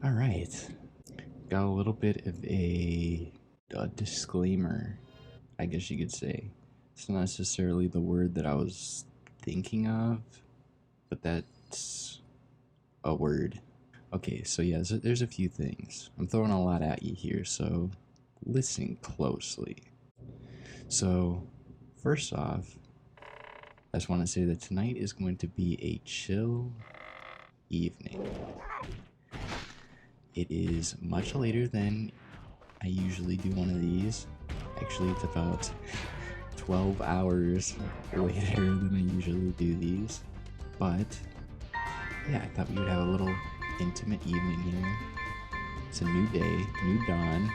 All right, got a little bit of a disclaimer, I guess you could say. It's not necessarily the word that I was thinking of, but that's a word. Okay, so yeah, there's a few things. I'm throwing a lot at you here, so listen closely. So, first off, I just want to say that tonight is going to be a chill evening. It is much later than I usually do one of these. Actually, it's about 12 hours later than I usually do these. But yeah, I thought we would have a little intimate evening here. It's a new day, new dawn,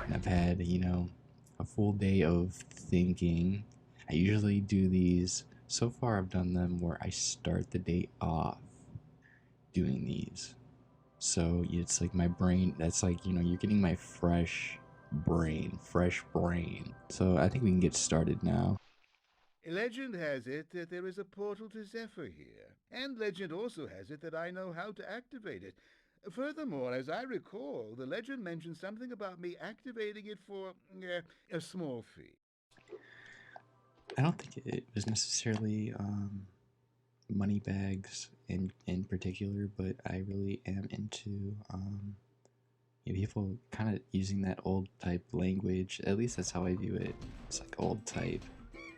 and I've had, a full day of thinking. I usually do these, so far I've done them where I start the day off doing these. So it's like my brain, that's like, you're getting my fresh brain. So I think we can get started now. Legend has it that there is a portal to Zephyr here, and legend also has it that I know how to activate it. Furthermore, as I recall, the legend mentioned something about me activating it for a small fee. I don't think it was necessarily money bags in particular, but I really am into people kind of using that old type language. At least that's how I view it. It's like old type.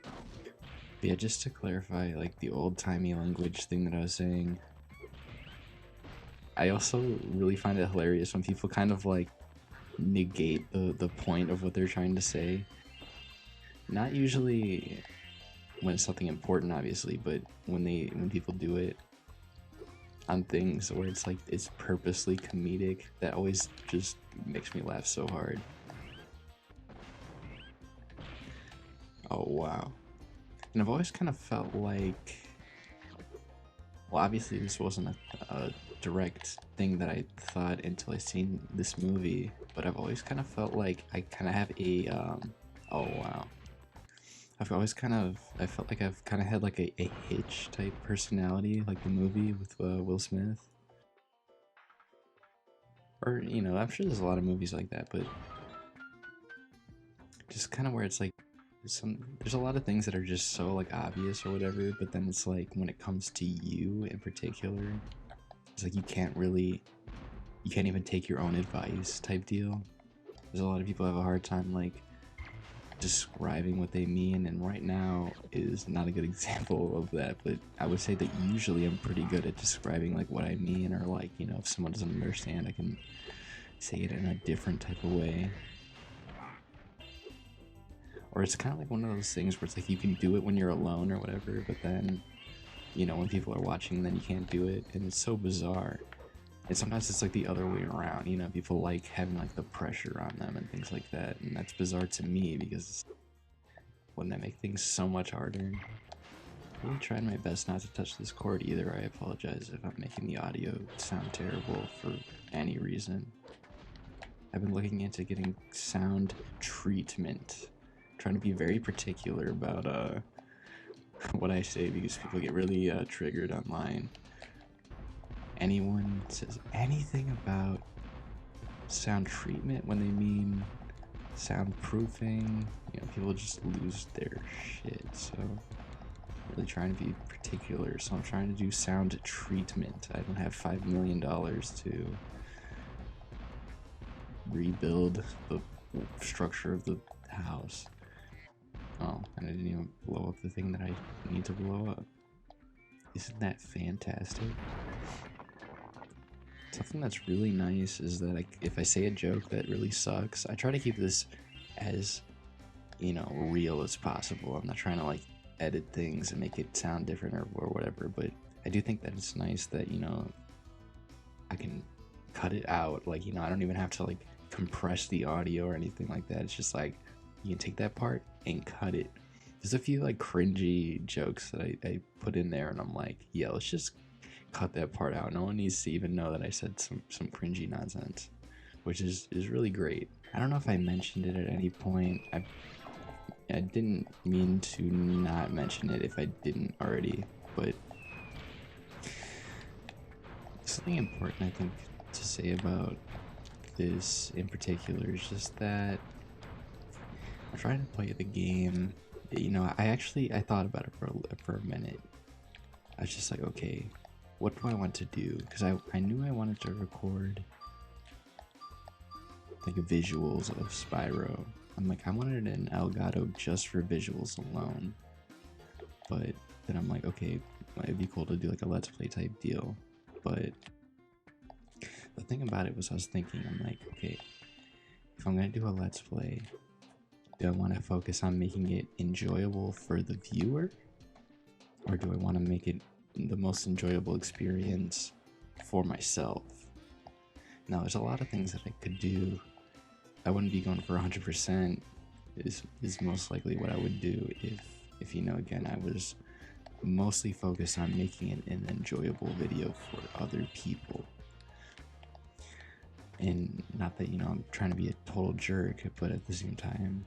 But yeah, just to clarify, like the old timey language thing that I was saying, I also really find it hilarious when people kind of like negate the point of what they're trying to say. Not usually when it's something important, obviously, but when people do it on things where it's like it's purposely comedic, that always just makes me laugh so hard. Oh wow. And I've always kind of felt like, well, obviously this wasn't a direct thing that I thought until I seen this movie, but I've always kind of felt like I kind of have oh wow. I felt like I've kind of had like a Hitch type personality, like the movie with Will Smith. Or, I'm sure there's a lot of movies like that, but just kind of where it's like there's a lot of things that are just so like obvious or whatever, but then it's like when it comes to you in particular, it's like you can't even take your own advice type deal. There's a lot of people have a hard time like describing what they mean, and right now is not a good example of that, but I would say that usually I'm pretty good at describing like what I mean, or like, if someone doesn't understand, I can say it in a different type of way. Or it's kind of like one of those things where it's like you can do it when you're alone or whatever, but then, when people are watching, then you can't do it, and it's so bizarre. And sometimes it's like the other way around, people like having like the pressure on them and things like that, and that's bizarre to me because wouldn't that make things so much harder? I'm really trying my best not to touch this cord either. I apologize if I'm making the audio sound terrible for any reason. I've been looking into getting sound treatment. I'm trying to be very particular about what I say because people get really triggered online. Anyone says anything about sound treatment when they mean soundproofing, people just lose their shit. So I'm really trying to be particular. So I'm trying to do sound treatment. I don't have $5 million to rebuild the structure of the house. Oh, and I didn't even blow up the thing that I need to blow up. Isn't that fantastic? Something that's really nice is that if I say a joke that really sucks, I try to keep this as, real as possible. I'm not trying to like edit things and make it sound different or whatever, but I do think that it's nice that, I can cut it out. Like, I don't even have to like compress the audio or anything like that. It's just like, you can take that part and cut it. There's a few like cringy jokes that I put in there and I'm like, yeah, let's just cut that part out. No one needs to even know that I said some cringy nonsense, which is really great. I don't know if I mentioned it at any point. I didn't mean to not mention it if I didn't already, but something important I think to say about this in particular is just that I'm trying to play the game. You know, I thought about it for a minute. I was just like, okay, what do I want to do? Because I knew I wanted to record like visuals of Spyro. I'm like, I wanted an Elgato just for visuals alone. But then I'm like, okay, it'd be cool to do like a Let's Play type deal. But the thing about it was, I was thinking, I'm like, okay, if I'm gonna do a Let's Play, do I want to focus on making it enjoyable for the viewer? Or do I want to make it the most enjoyable experience for myself? Now, there's a lot of things that I could do. I wouldn't be going for 100% is most likely what I would do if you know, again, I was mostly focused on making it an enjoyable video for other people. And not that, you know, I'm trying to be a total jerk, but at the same time,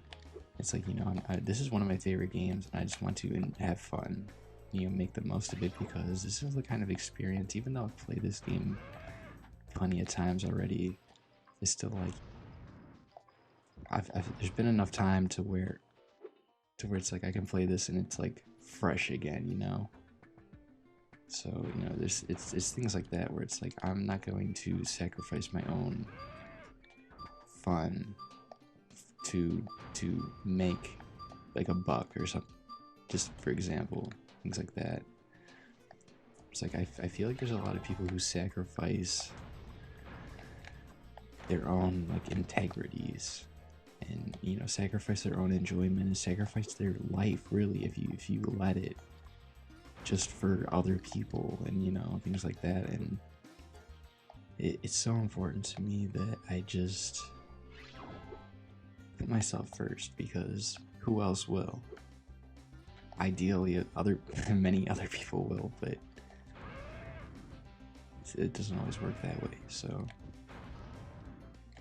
it's like, you know, this is one of my favorite games, and I just want to have fun, you know, make the most of it, because this is the kind of experience, even though I've played this game plenty of times already, it's still like, there's been enough time to where it's like I can play this and it's like fresh again, you know. So, you know, it's things like that where it's like I'm not going to sacrifice my own fun to make like a buck or something, just for example, things like that. It's like I feel like there's a lot of people who sacrifice their own like integrities, and, you know, sacrifice their own enjoyment and sacrifice their life, really, if you let it, just for other people, and, you know, things like that. And it's so important to me that I just put myself first, because who else will? Ideally, many other people will, but it doesn't always work that way. So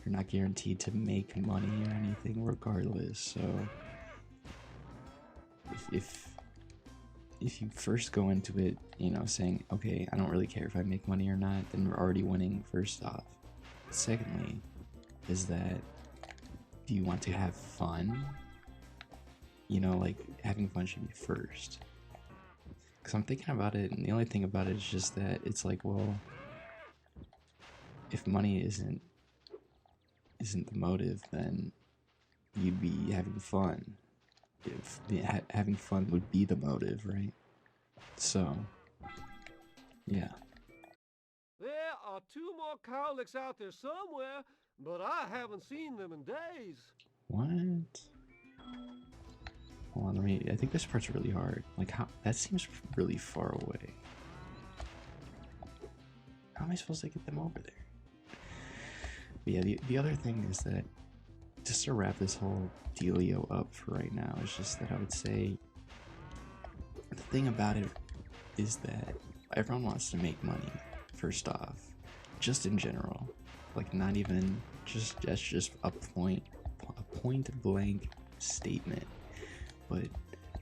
you're not guaranteed to make money or anything regardless. So if you first go into it, you know, saying, okay, I don't really care if I make money or not, then we're already winning, first off. Secondly, is that, do you want to have fun? You know, like, having fun should be first. Because I'm thinking about it, and the only thing about it is just that it's like, well, if money isn't the motive, then you'd be having fun. If having fun would be the motive, right? So, yeah. There are 2 more cowlicks out there somewhere, but I haven't seen them in days. What? Hold on, I think this part's really hard. Like, how, that seems really far away. How am I supposed to get them over there? But yeah, the other thing is that, just to wrap this whole dealio up for right now, is just that I would say, the thing about it is that everyone wants to make money, first off, just in general. Like, not even just, that's just a point blank statement. But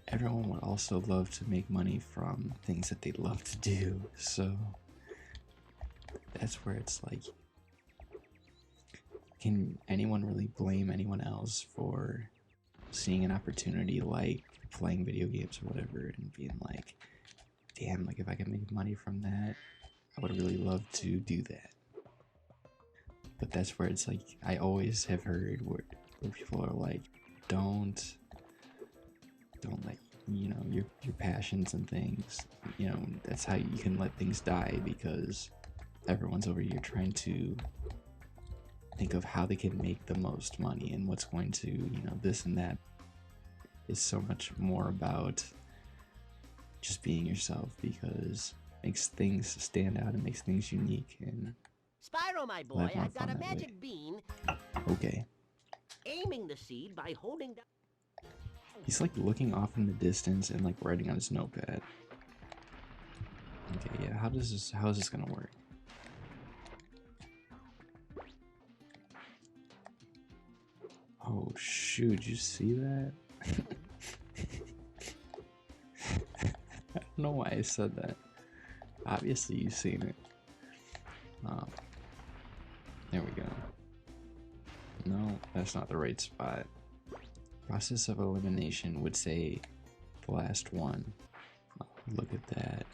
everyone would also love to make money from things that they love to do. So that's where it's like, can anyone really blame anyone else for seeing an opportunity like playing video games or whatever and being like, damn, like if I could make money from that, I would really love to do that. But that's where it's like, I always have heard where people are like, don't let, you know, your passions and things, you know, that's how you can let things die, because everyone's over here trying to think of how they can make the most money and what's going to, you know, this and that. Is so much more about just being yourself, because it makes things stand out and makes things unique. And Spyro, my boy, I've got a magic bean. Okay. Aiming the seed by holding down. He's like looking off in the distance and like writing on his notepad. Okay, yeah, how is this gonna work? Oh shoot, you see that? I don't know why I said that. Obviously you've seen it. There we go. No, that's not the right spot. Process of elimination would say the last one. Oh, look at that.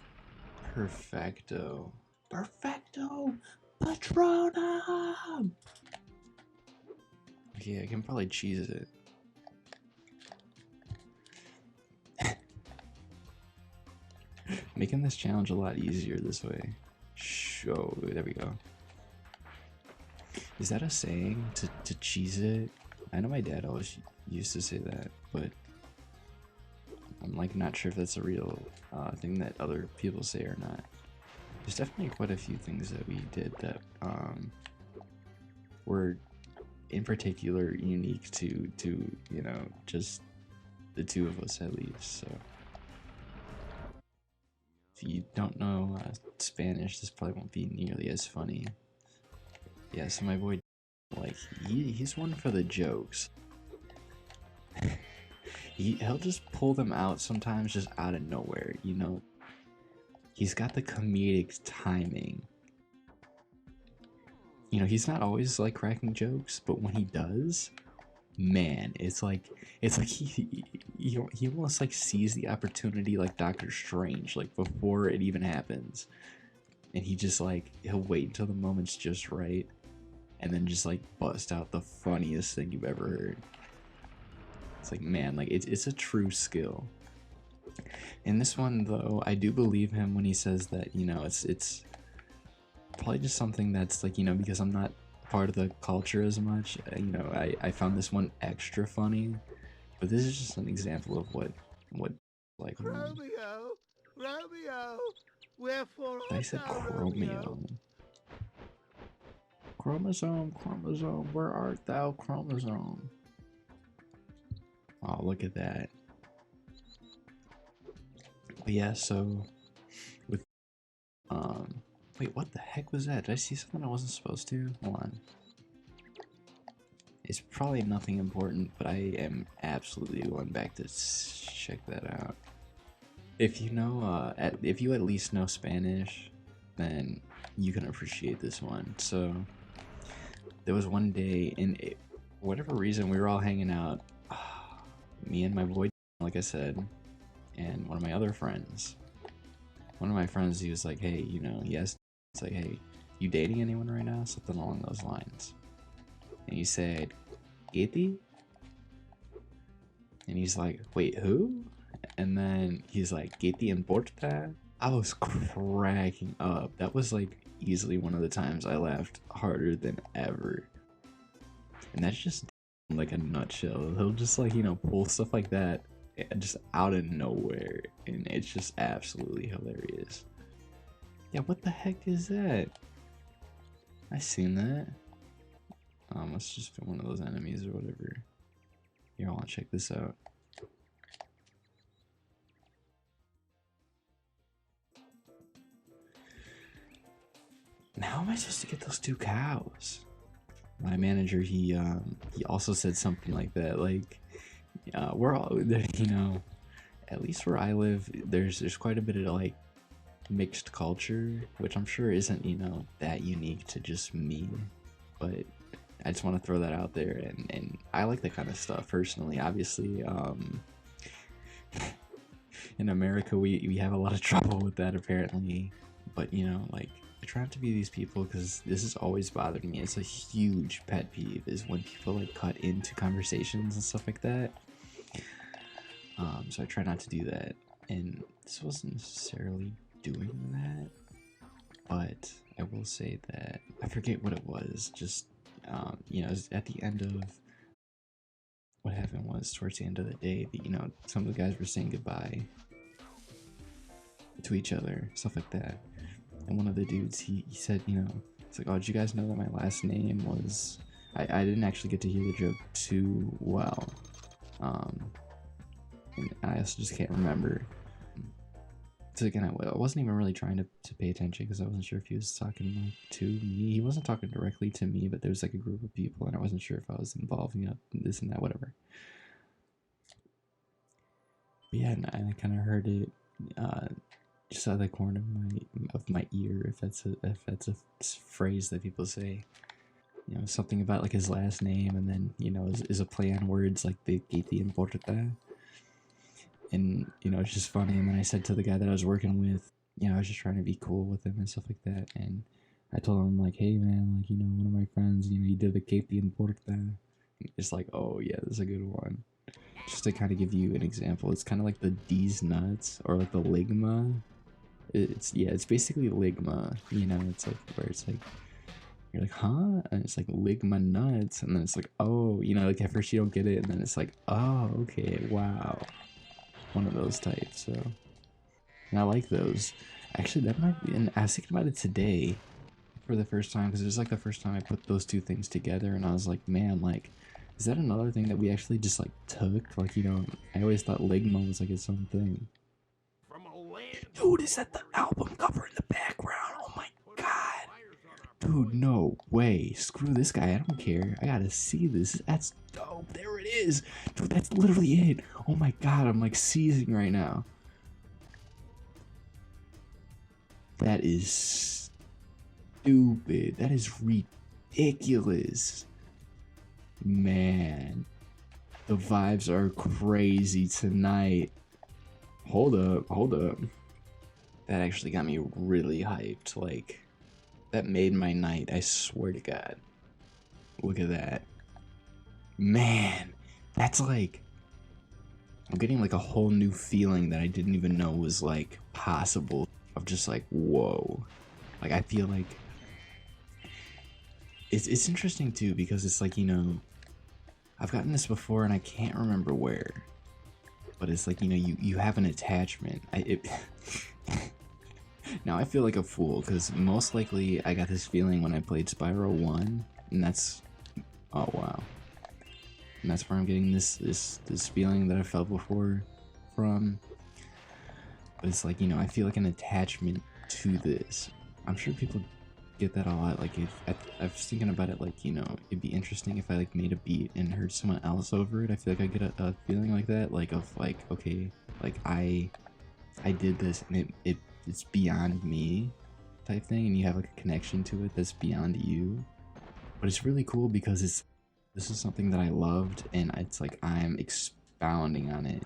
Perfecto. Perfecto! Patronum! Okay, I can probably cheese it. Making this challenge a lot easier this way. Oh, there we go. Is that a saying, to cheese it? I know my dad always used to say that, but I'm like not sure if that's a real thing that other people say or not. There's definitely quite a few things that we did that were in particular unique to you know, just the two of us at least. So if you don't know Spanish, this probably won't be nearly as funny. Yeah, so my boy, like, he's one for the jokes. He'll just pull them out sometimes just out of nowhere, you know. He's got the comedic timing. You know, he's not always like cracking jokes, but when he does, man, it's like he almost like sees the opportunity like Doctor Strange, like before it even happens. And he just like, he'll wait until the moment's just right and then just like bust out the funniest thing you've ever heard. It's like, man, like it's a true skill. In this one though, I do believe him when he says that, you know, it's probably just something that's like, you know, because I'm not part of the culture as much, you know, I found this one extra funny, but this is just an example of what like Romeo, Romeo, wherefore I art said thou, Romeo? Chromosome, chromosome, where art thou, chromosome? Oh, look at that. But yeah, so with wait, what the heck was that? Did I see something I wasn't supposed to? Hold on. It's probably nothing important, but I am absolutely going back to check that out. If you know, if you at least know Spanish, then you can appreciate this one. So there was one day, and for whatever reason, we were all hanging out. Me and my boy, like I said, and one of my other friends. One of my friends, he was like, hey, you know, yes, it's like, hey, you dating anyone right now? Something along those lines. And he said, Kitty? And he's like, wait, who? And then he's like, Kitty and Porta? I was cracking up. That was like easily one of the times I laughed harder than ever. And that's just like a nutshell. He'll just like, you know, pull stuff like that just out of nowhere, and it's just absolutely hilarious. Yeah, what the heck is that? I seen that. Must just been one of those enemies or whatever. Here, I want to check this out. Now how am I supposed to get those two cows? My manager, he also said something like that, like, we're all, you know, at least where I live, there's quite a bit of like mixed culture, which I'm sure isn't, you know, that unique to just me, but I just want to throw that out there, and I like that kind of stuff personally. Obviously, in America we have a lot of trouble with that apparently, but you know, like, I try not to be these people because this has always bothered me. It's a huge pet peeve is when people like cut into conversations and stuff like that. So I try not to do that, and this wasn't necessarily doing that, but I will say that I forget what it was. Just you know, at the end of what happened was towards the end of the day, you know, some of the guys were saying goodbye to each other, stuff like that. And one of the dudes, he said, you know, it's like, oh, did you guys know that my last name was... I didn't actually get to hear the joke too well. And I also just can't remember. So again, I wasn't even really trying to pay attention because I wasn't sure if he was talking like to me. He wasn't talking directly to me, but there was like a group of people and I wasn't sure if I was involved, you know, this and that, whatever. But yeah, and I kind of heard it just out of the corner of my ear, if that's a phrase that people say. you know, something about like his last name, and then, you know, is a play on words like the que te importa. And, you know, it's just funny. And then I said to the guy that I was working with, you know, I was just trying to be cool with him and stuff like that. And I told him, like, hey, man, like, you know, one of my friends, you know, he did the que te importa. It's like, oh, yeah, that's a good one. Just to kind of give you an example, it's kind of like the D's nuts or like the ligma. It's basically ligma, you know, it's like where it's like, you're like, huh? And it's like ligma nuts. And then it's like, oh, you know, like at first you don't get it. And then it's like, oh, okay, wow. One of those types, so. And I like those. Actually, that might be, and I was thinking about it today for the first time, because it was like the first time I put those two things together, and I was like, man, like, is that another thing that we actually just like took? Like, you know, I always thought ligma was like its own thing. Dude, is that the album cover in the background? Oh my god. Dude, no way. Screw this guy. I don't care. I gotta see this. That's dope. There it is. Dude, that's literally it. Oh my god, I'm like seizing right now. That is stupid. That is ridiculous. Man. The vibes are crazy tonight. Hold up. That actually got me really hyped. Like, that made my night, I swear to God. Look at that. Man, that's like, I'm getting like a whole new feeling that I didn't even know was like possible. Of just like, whoa. Like, I feel like it's interesting too, because it's like, you know, I've gotten this before and I can't remember where. But it's like, you know, you have an attachment. Now I feel like a fool, because most likely I got this feeling when I played Spyro 1, and that's, oh wow. And that's where I'm getting this feeling that I felt before from. But it's like, you know, I feel like an attachment to this. I'm sure people get that a lot. Like, if I was thinking about it, like, you know, it'd be interesting if I like made a beat and heard someone else over it. I feel like I get a feeling like that, like of like, okay, like I did this and it's beyond me type thing, and you have like a connection to it that's beyond you. But it's really cool because this is something that I loved, and it's like I'm expounding on it.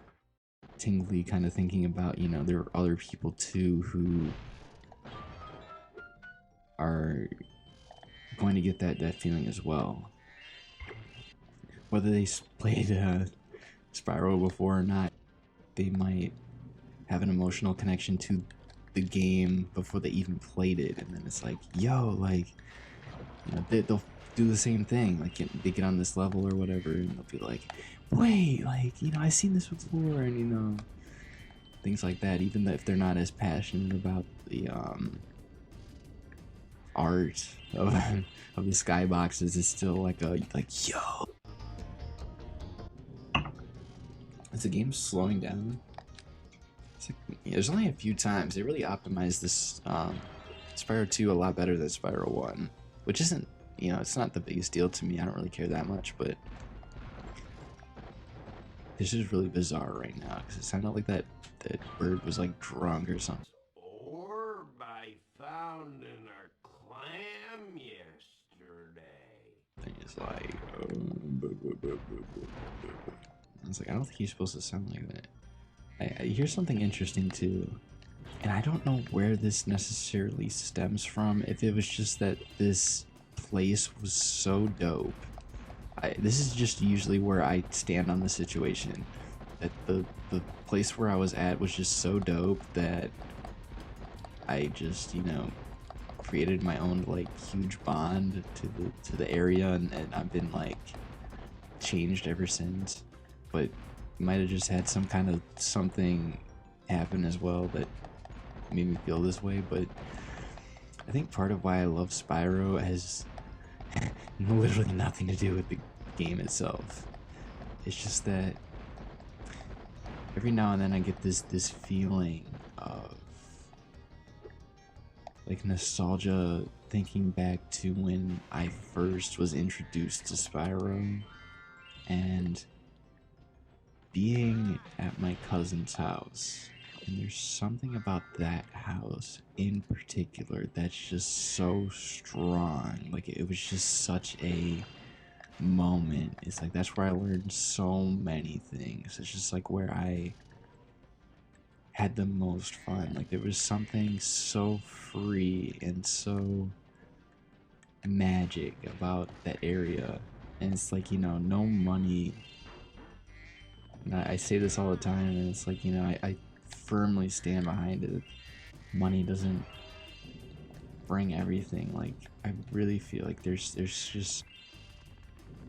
Tingly kind of thinking about, you know, there are other people too who are going to get that feeling as well. Whether they played Spyro before or not, they might have an emotional connection to the game before they even played it, and then it's like, yo, like, you know, they'll do the same thing. Like, they get on this level or whatever, and they'll be like, wait, like, you know, I've seen this before, and, you know, things like that. Even if they're not as passionate about the art of the skyboxes, it's still like yo. Is the game slowing down? It's like, yeah, there's only a few times. They really optimized this Spyro 2 a lot better than Spyro 1, which isn't, you know, it's not the biggest deal to me. I don't really care that much, but this is really bizarre right now because it sounded like that bird was like drunk or something. Orb I found in our clam yesterday. And it's like, I was like, I don't think he's supposed to sound like that. I hear something interesting too, and I don't know where this necessarily stems from. If it was just that this place was so dope. This is just usually where I stand on the situation. That the place where I was at was just so dope that I just, you know, created my own like huge bond to the area, and I've been like changed ever since. But might have just had some kind of something happen as well that made me feel this way. But I think part of why I love Spyro has literally nothing to do with the game itself. It's just that every now and then I get this feeling of like nostalgia, thinking back to when I first was introduced to Spyro and being at my cousin's house And there's something about that house in particular that's just so strong. Like, it was just such a moment. It's like that's where I learned so many things. It's just like where I had the most fun. Like, there was something so free and so magic about that area. And it's like, you know, no money. And I say this all the time, and it's like, you know, I firmly stand behind it. Money doesn't bring everything. Like, I really feel like there's just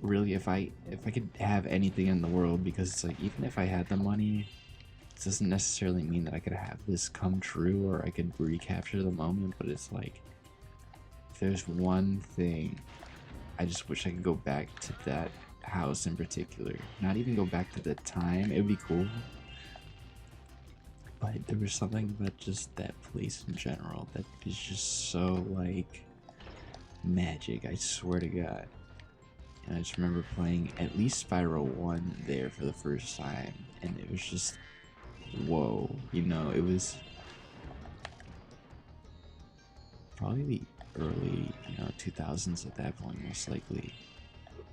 really, if I could have anything in the world, because it's like, even if I had the money, it doesn't necessarily mean that I could have this come true or I could recapture the moment. But it's like, if there's one thing, I just wish I could go back to that house in particular. Not even go back to the time, it would be cool, but there was something about just that place in general that is just so like magic, I swear to God. And I just remember playing at least Spyro 1 there for the first time, and it was just, whoa, you know, it was probably the early, you know, 2000s at that point, most likely.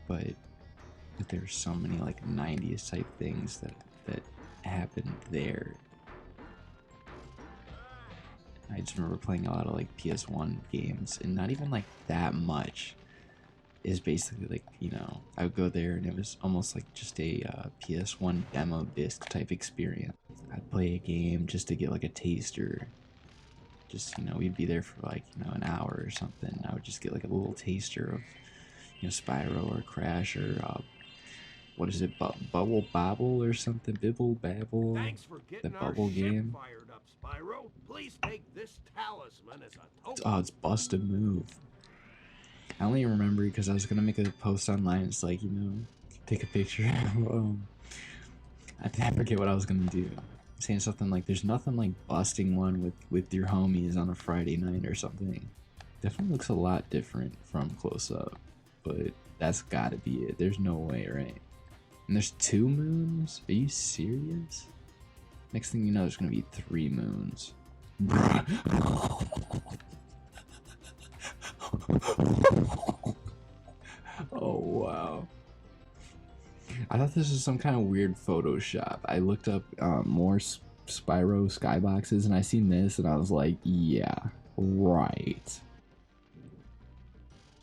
But there were so many like 90s type things that happened there. I just remember playing a lot of like PS1 games, and not even like that much. Is basically like, you know, I would go there and it was almost like just a PS1 demo disc type experience. I'd play a game just to get like a taster. Just, you know, we'd be there for like, you know, an hour or something. I would just get like a little taster of, you know, Spyro or Crash or what is it, Bubble Bobble or something, Bibble Babble. Thanks for getting the our bubble ship game. fired up, Spyro. Please take this talisman as a token. Oh, it's busted move. I only remember because I was gonna make a post online. It's like, you know, take a picture. I forget what I was gonna do. Saying something like, "There's nothing like busting one with your homies on a Friday night or something." Definitely looks a lot different from close up, but that's gotta be it. There's no way, right? And there's 2 moons? Are you serious? Next thing you know, there's gonna be 3 moons. Oh wow. I thought this was some kind of weird Photoshop. I looked up more Spyro skyboxes and I seen this and I was like, yeah, right.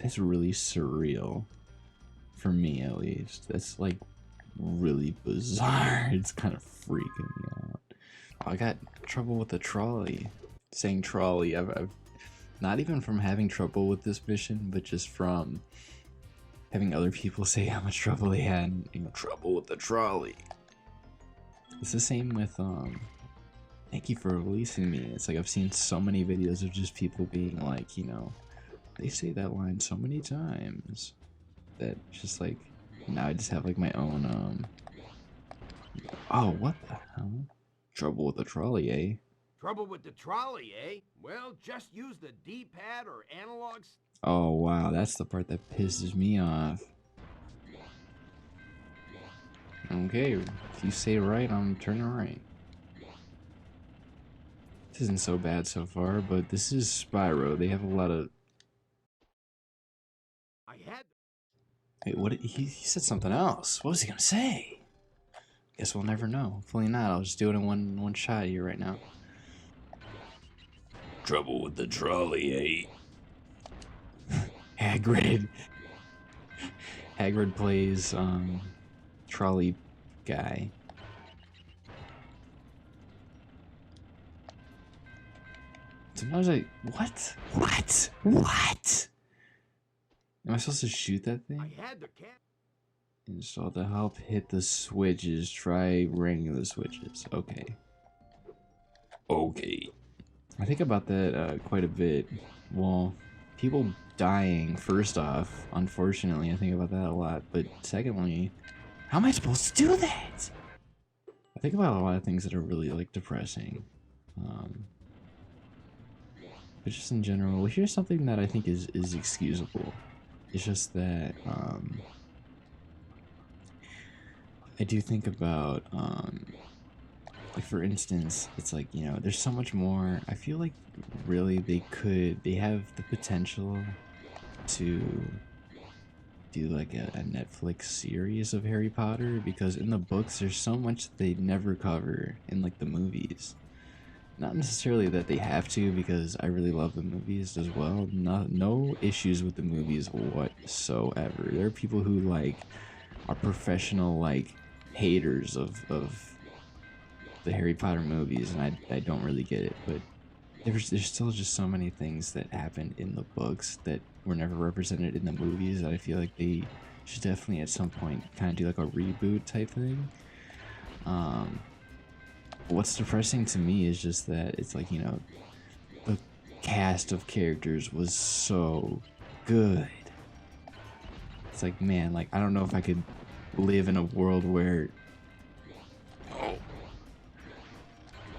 That's really surreal. For me at least. That's like really bizarre. It's kind of freaking me out. Oh, I got trouble with the trolley. Saying trolley, I've not even from having trouble with this mission, but just from having other people say how much trouble they had, you know, trouble with the trolley. It's the same with thank you for releasing me. It's like I've seen so many videos of just people being like, you know, they say that line so many times that just like, now I just have like my own oh, what the hell? Trouble with the trolley, eh? Trouble with the trolley, eh? Well, just use the D-pad or analogs. Oh wow, that's the part that pisses me off. Okay, if you say right, I'm turning right. This isn't so bad so far, but this is Spyro. They have a lot of... I had... Wait, what? He said something else. What was he gonna say? Guess we'll never know. Hopefully not. I'll just do it in one shot here right now. Trouble with the trolley, eh? Hagrid. Hagrid plays trolley guy. Sometimes I what? Am I supposed to shoot that thing? I had the cat. Install to help hit the switches. Try ringing the switches. Okay. I think about that quite a bit. Well, people dying, first off, unfortunately, I think about that a lot. But secondly, how am I supposed to do that? I think about a lot of things that are really like depressing. But just in general, here's something that I think is excusable. It's just that I do think about like for instance, it's like, you know, there's so much more. I feel like really they have the potential to do like a Netflix series of Harry Potter, because in the books there's so much that they never cover in like the movies. Not necessarily that they have to, because I really love the movies as well. No issues with the movies whatsoever. There are people who like are professional like haters of the Harry Potter movies, and I don't really get it. But there's still just so many things that happened in the books that were never represented in the movies that I feel like they should definitely at some point kind of do like a reboot type thing. What's depressing to me is just that it's like, you know, the cast of characters was so good. It's like, man, like I don't know if I could live in a world where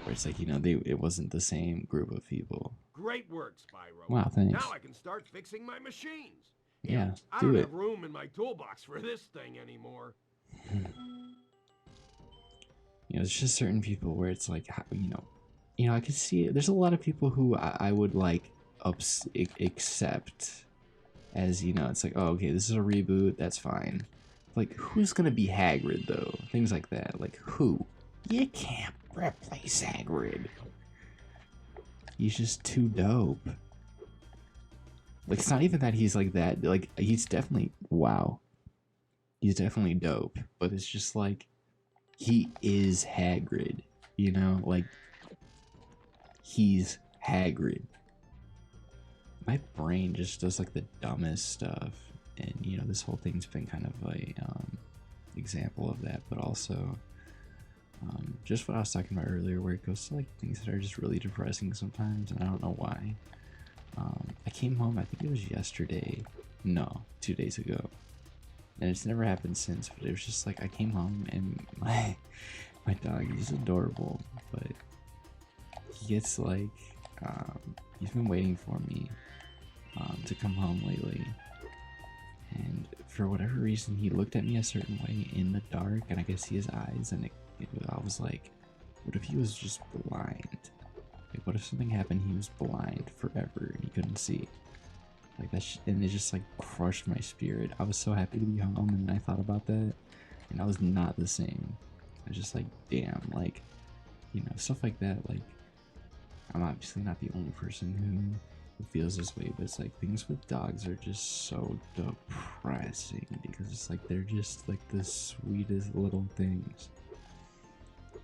it's like, you know, it wasn't the same group of people. Great work, Spyro. Wow, thanks. Now I can start fixing my machines. Yeah, I do don't it. have room in my toolbox for this thing anymore. You know, there's just certain people where it's like, you know, I could see it. There's a lot of people who I would like accept as, you know, it's like, oh, okay, this is a reboot, that's fine. Like, who's gonna be Hagrid though? Things like that. Like, who? You can't replace Hagrid. He's just too dope. Like, it's not even that he's like that. Like, he's definitely, wow. He's definitely dope. But it's just like, he is Hagrid, you know? Like, he's Hagrid. My brain just does like the dumbest stuff. And, you know, this whole thing's been kind of a example of that. But also, just what I was talking about earlier, where it goes to like things that are just really depressing sometimes, and I don't know why. I came home, I think it was yesterday. No, 2 days ago. And it's never happened since, but it was just like I came home and my dog, he's adorable, but he gets like, he's been waiting for me to come home lately. And for whatever reason, he looked at me a certain way in the dark, and I could see his eyes, and I was like, what if he was just blind? Like, what if something happened, he was blind forever and he couldn't see? Like that, and it just like crushed my spirit. I was so happy to be home, and then I thought about that, and I was not the same. I was just like, damn, like, you know, stuff like that. Like, I'm obviously not the only person who feels this way, but it's like things with dogs are just so depressing, because it's like they're just like the sweetest little things.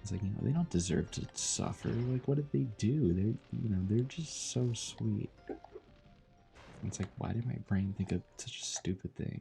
It's like, you know, they don't deserve to suffer. Like, what did they do? They're, you know, they're just so sweet. It's like, why did my brain think of such a stupid thing?